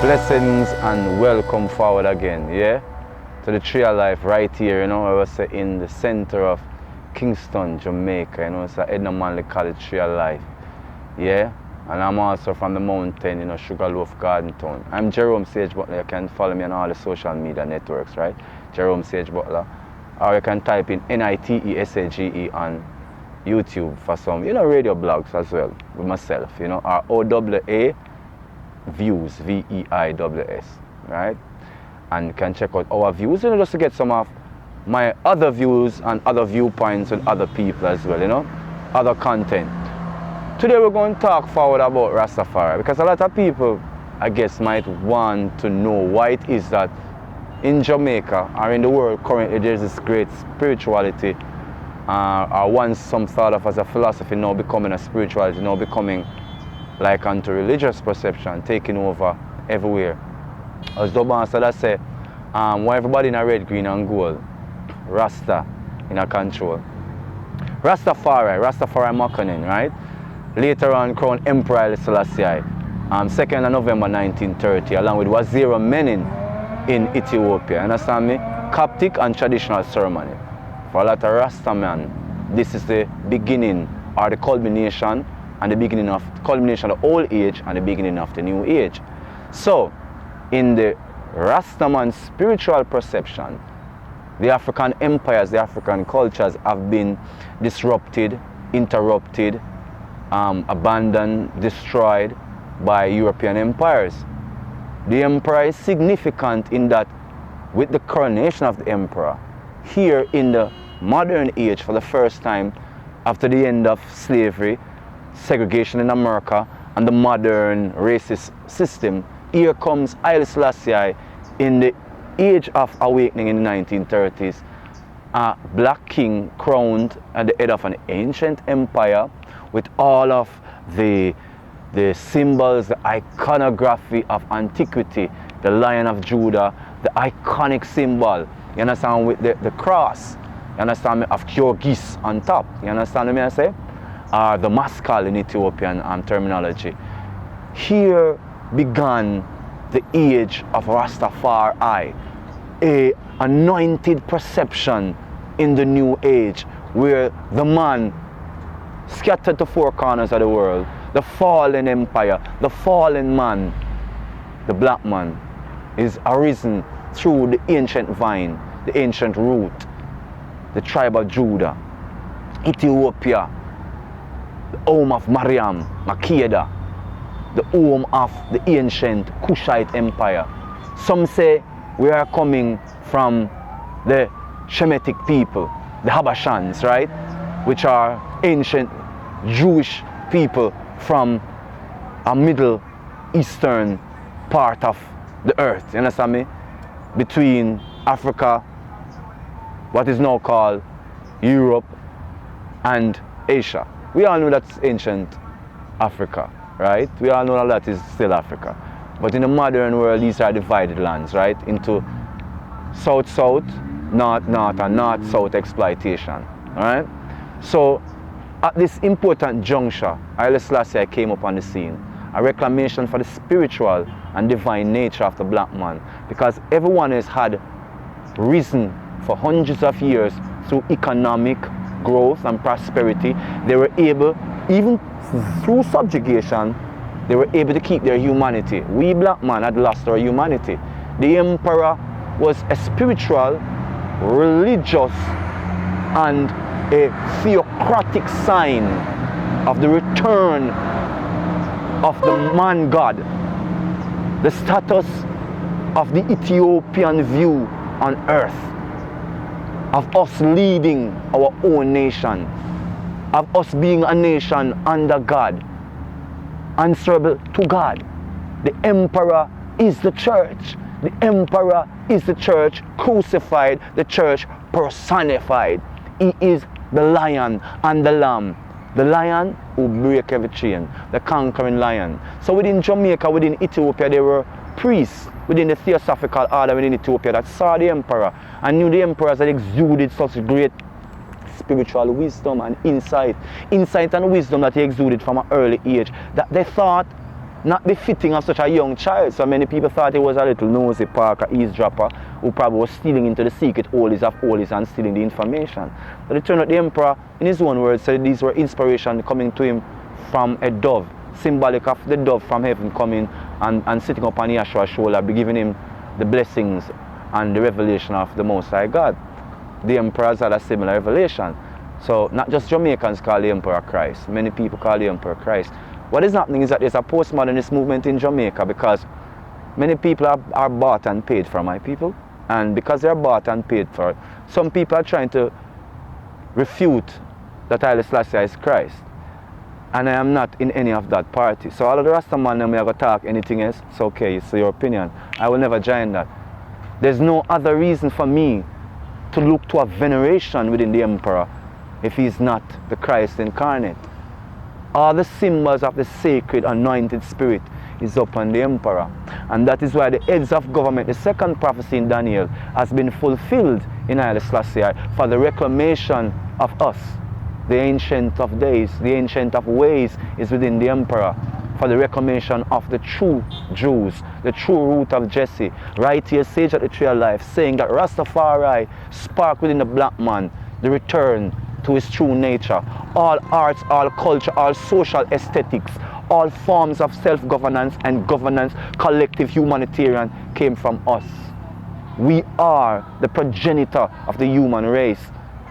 Blessings and welcome forward again, yeah? To the Tree of Life right here, I was in the center of Kingston, Jamaica, it's at Edna Manley College Tree of Life, yeah? And I'm also from the mountain, Sugarloaf Garden Town. I'm Jerome Sage Butler. You can follow me on all the social media networks, right? Jerome Sage Butler. Or you can type in NITESAGE on YouTube for some, radio blogs as well with myself, or OAA Views, VEIWS, right? And you can check out our views, just to get some of my other views and other viewpoints with other people as well, other content. Today we're going to talk forward about Rastafari, because a lot of people, I guess, might want to know why it is that in Jamaica or in the world currently there's this great spirituality, or once some thought of as a philosophy, now becoming a spirituality, now becoming like unto religious perception, taking over everywhere. As Doban said, I say, why everybody in a red, green and gold, Rasta in a control. Rastafari Makanin, right? Later on crowned Emperor Haile Selassie, 2nd of November 1930, along with Wazira Menin in Ethiopia. Understand me? Coptic and traditional ceremony. For a lot of Rasta man, this is the beginning or the culmination and the beginning of the old age and the beginning of the new age. So, in the Rastaman spiritual perception, the African empires, the African cultures have been disrupted, interrupted, abandoned, destroyed by European empires. The emperor is significant in that with the coronation of the emperor, here in the modern age for the first time after the end of slavery, segregation in America and the modern racist system, here comes Haile Selassie in the age of awakening in the 1930s, a black king crowned at the head of an ancient empire with all of the symbols, the iconography of antiquity, the Lion of Judah, the iconic symbol, you understand, with the cross, you understand me, of Kyrgyz on top, you understand me I say? The maskal in Ethiopian terminology. Here began the age of Rastafari, a anointed perception in the new age where the man scattered to four corners of the world, the fallen empire, the fallen man, the black man, is arisen through the ancient vine, the ancient root, the tribe of Judah, Ethiopia, the home of Mariam, Makeda, the home of the ancient Kushite empire. Some say we are coming from the Shemitic people, the Habashans, right? Which are ancient Jewish people from a Middle Eastern part of the earth, you understand me? Between Africa, what is now called Europe, and Asia. We all know that's ancient Africa, right? We all know that is still Africa. But in the modern world, these are divided lands, right? Into south-south, north-north, and north-south exploitation, all right? So, at this important juncture, Haile Selassie came up on the scene, a reclamation for the spiritual and divine nature of the black man, because everyone has had risen for hundreds of years through economic growth and prosperity. They were able, even through subjugation, they were able to keep their humanity. We black men had lost our humanity. The emperor was a spiritual, religious, and a theocratic sign of the return of the man God, the status of the Ethiopian view on earth, of us leading our own nation, of us being a nation under God, answerable to God. The emperor is the church. The emperor is the church crucified, the church personified. He is the lion and the lamb. The lion who break every chain, the conquering lion. So within Jamaica, within Ethiopia, there were priests within the theosophical order within Ethiopia that saw the emperor and knew the emperors had exuded such great spiritual wisdom and insight and wisdom that he exuded from an early age, that they thought not befitting of such a young child. So many people thought he was a little nosy Parker eavesdropper who probably was stealing into the secret holies of holies and stealing the information. But it turned out the emperor, in his own words, said these were inspiration coming to him from a dove, symbolic of the dove from heaven coming and sitting upon Yahshua's shoulder, giving him the blessings and the revelation of the Most High God. The emperors had a similar revelation. So not just Jamaicans call the emperor Christ, many people call the emperor Christ. What is happening is that there's a postmodernist movement in Jamaica because many people are bought and paid for, my people. And because they're bought and paid for, some people are trying to refute that Haile Selassie is Christ. And I am not in any of that party. So all of the Rastaman and me are going to talk anything else, it's okay, it's your opinion. I will never join that. There's no other reason for me to look to a veneration within the emperor if he's not the Christ incarnate. All the symbols of the sacred anointed spirit is upon the emperor. And that is why the heads of government, the second prophecy in Daniel, has been fulfilled in Haile Selassie for the reclamation of us. The ancient of days, the ancient of ways is within the emperor for the reclamation of the true Jews, the true root of Jesse. Right here, Sage at the Tree of Life, saying that Rastafari spark within the black man the return to his true nature. All arts, all culture, all social aesthetics, all forms of self-governance and governance, collective humanitarian came from us. We are the progenitor of the human race.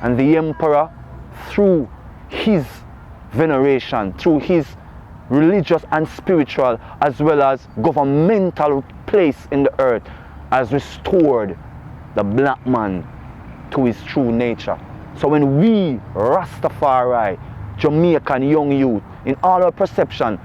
And the emperor, through his veneration, through his religious and spiritual as well as governmental place in the earth, has restored the black man to his true nature. So when we, Rastafari, Jamaican young youth, in all our perception,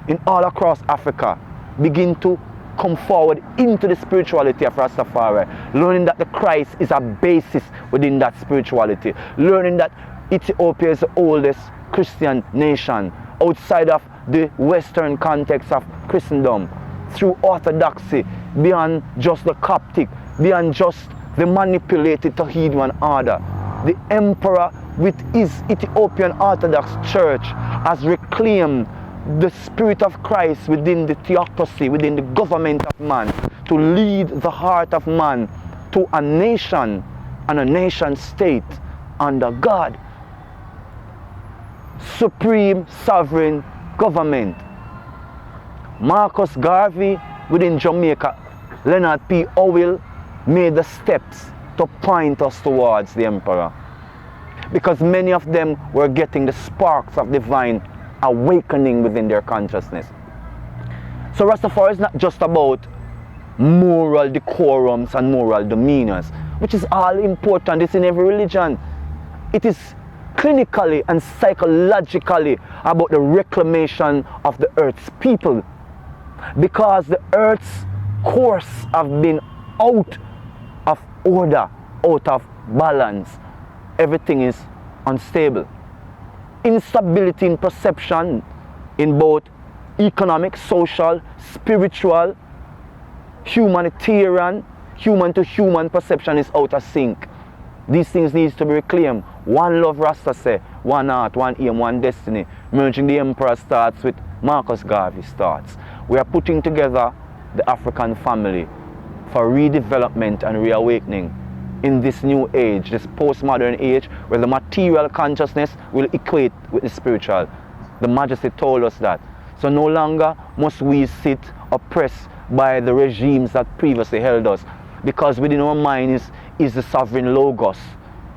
in all across Africa, begin to come forward into the spirituality of Rastafari, learning that the Christ is a basis within that spirituality, learning that Ethiopia is the oldest Christian nation outside of the Western context of Christendom, through orthodoxy, beyond just the Coptic, beyond just the manipulated Tawhid order. The emperor with his Ethiopian Orthodox Church has reclaimed the spirit of Christ within the theocracy, within the government of man, to lead the heart of man to a nation and a nation state under God. Supreme sovereign government. Marcus Garvey within Jamaica, Leonard P. Howell made the steps to point us towards the emperor, because many of them were getting the sparks of divine awakening within their consciousness. So Rastafari is not just about moral decorums and moral demeanors, which is all important. It's in every religion. It is clinically and psychologically about the reclamation of the earth's people, because the earth's course have been out of order, out of balance. Everything is unstable. Instability in perception in both economic, social, spiritual, humanitarian, human to human perception is out of sync. These things need to be reclaimed. One love, Rasta say, one heart, one aim, one destiny. Merging the emperor starts with Marcus Garvey starts. We are putting together the African family for redevelopment and reawakening in this new age, this postmodern age, where the material consciousness will equate with the spiritual. The Majesty told us that. So no longer must we sit oppressed by the regimes that previously held us, because within our mind is the sovereign logos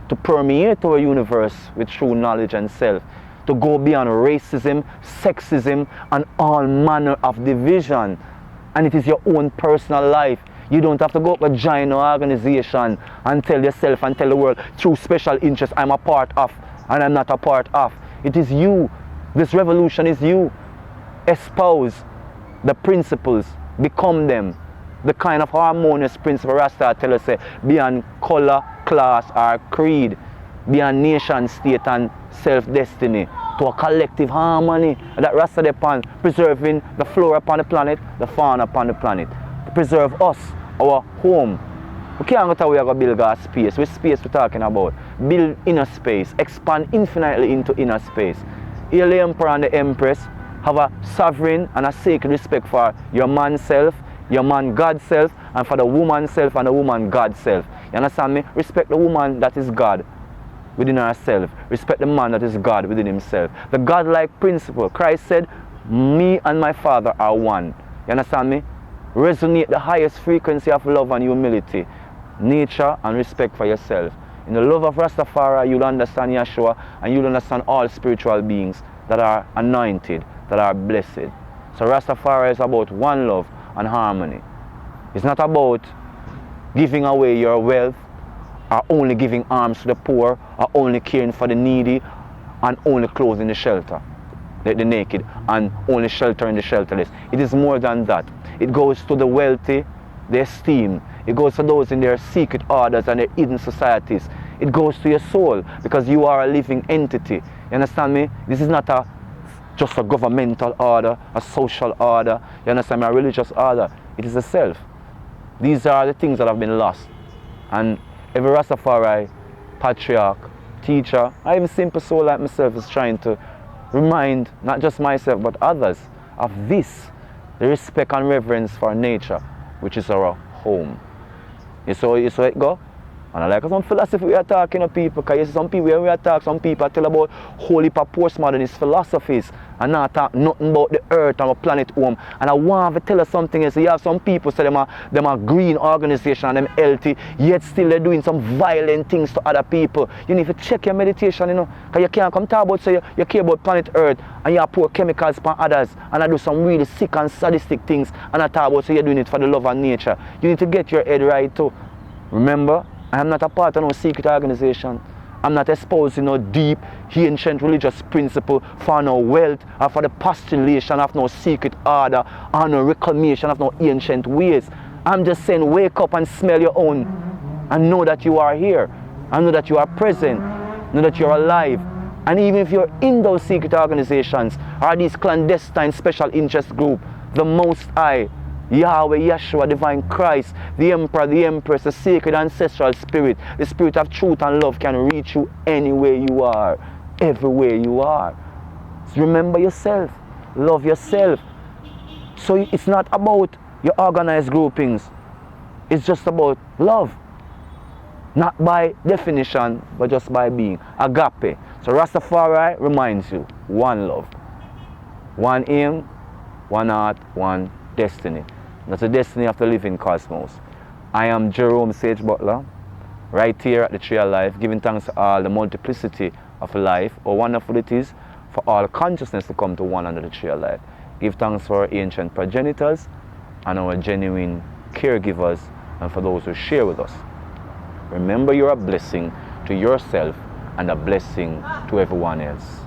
to permeate our universe with true knowledge and self, to go beyond racism, sexism, and all manner of division. And it is your own personal life. You don't have to go up a giant organization and tell yourself and tell the world through special interest, I'm a part of and I'm not a part of. It is you. This revolution is you. Espouse the principles, become them. The kind of harmonious principle Rasta tell us, beyond color, class, or creed, beyond nation, state, and self-destiny, to a collective harmony that Rasta depend, preserving the flora upon the planet, the fauna upon the planet, to preserve us, our home. We can't go to where we build our space. Which space we're talking about? Build inner space, expand infinitely into inner space. Here the emperor and the empress have a sovereign and a sacred respect for your man self, your man God self, and for the woman self and the woman God self. You understand me? Respect the woman that is God within herself. Respect the man that is God within himself. The God-like principle. Christ said, me and my Father are one. You understand me? Resonate the highest frequency of love and humility, nature and respect for yourself. In the love of Rastafari, you'll understand Yeshua, and you'll understand all spiritual beings that are anointed, that are blessed. So Rastafari is about one love and harmony. It's not about giving away your wealth, or only giving alms to the poor, or only caring for the needy, and only clothing the shelter, the naked, and only sheltering the shelterless. It is more than that. It goes to the wealthy, the esteemed. It goes to those in their secret orders and their hidden societies. It goes to your soul, because you are a living entity. You understand me? This is not just a governmental order, a social order. You understand me? A religious order. It is a self. These are the things that have been lost. And every Rastafari, patriarch, teacher, or even simple soul like myself is trying to remind not just myself but others of this, the respect and reverence for nature, which is our home. You saw it go? And I like some philosophy we are talking to people, because you see some people when we are talking, some people tell about whole heap of postmodernist philosophies and not talk nothing about the earth and our planet home. And I want to tell us something else. You have some people say them are green organization and them healthy, yet still they're doing some violent things to other people. You need to check your meditation, you know, because you can't come talk about say you care about planet earth and you pour chemicals upon others and I do some really sick and sadistic things and I talk about say you're doing it for the love of nature. You need to get your head right too. Remember, I am not a part of no secret organization. I'm not espousing no deep, ancient religious principle for no wealth or for the postulation of no secret order or no reclamation of no ancient ways. I'm just saying wake up and smell your own and know that you are here. And know that you are present. Know that you're alive. And even if you're in those secret organizations or these clandestine special interest group, the Most High, Yahweh, Yeshua, Divine Christ, the Emperor, the Empress, the sacred ancestral spirit, the spirit of truth and love can reach you anywhere you are, everywhere you are. So remember yourself, love yourself. So it's not about your organized groupings, it's just about love. Not by definition, but just by being. Agape. So Rastafari reminds you, one love, one aim, one heart, one destiny. That's the destiny of the living cosmos. I am Jerome Sage Butler, right here at the Tree of Life, giving thanks to all the multiplicity of life, how wonderful it is for all consciousness to come to one under the Tree of Life. Give thanks for our ancient progenitors and our genuine caregivers and for those who share with us. Remember, you're a blessing to yourself and a blessing to everyone else.